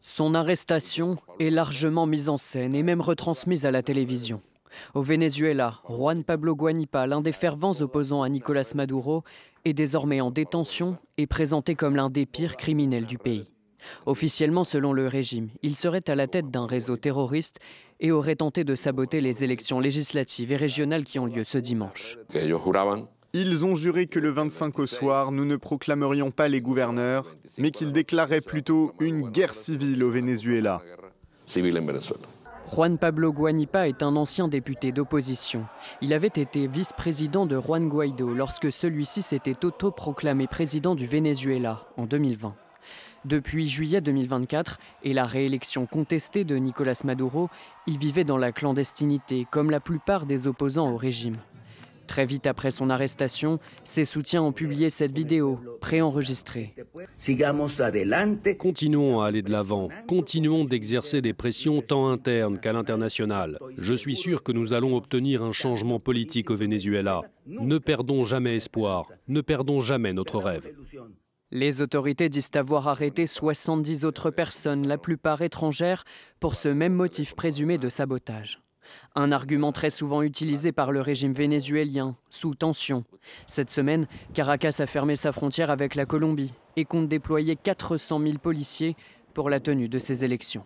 Son arrestation est largement mise en scène et même retransmise à la télévision. Au Venezuela, Juan Pablo Guanipa, l'un des fervents opposants à Nicolás Maduro, est désormais en détention et présenté comme l'un des pires criminels du pays. Officiellement, selon le régime, il serait à la tête d'un réseau terroriste et aurait tenté de saboter les élections législatives et régionales qui ont lieu ce dimanche. Ils ont juré que le 25 au soir, nous ne proclamerions pas les gouverneurs, mais qu'ils déclareraient plutôt une guerre civile au Venezuela. Juan Pablo Guanipa est un ancien député d'opposition. Il avait été vice-président de Juan Guaidó lorsque celui-ci s'était autoproclamé président du Venezuela en 2020. Depuis juillet 2024 et la réélection contestée de Nicolás Maduro, il vivait dans la clandestinité, comme la plupart des opposants au régime. Très vite après son arrestation, ses soutiens ont publié cette vidéo, préenregistrée. Continuons à aller de l'avant, continuons d'exercer des pressions tant internes qu'à l'international. Je suis sûr que nous allons obtenir un changement politique au Venezuela. Ne perdons jamais espoir, ne perdons jamais notre rêve. Les autorités disent avoir arrêté 70 autres personnes, la plupart étrangères, pour ce même motif présumé de sabotage. Un argument très souvent utilisé par le régime vénézuélien, sous tension. Cette semaine, Caracas a fermé sa frontière avec la Colombie et compte déployer 400 000 policiers pour la tenue de ces élections.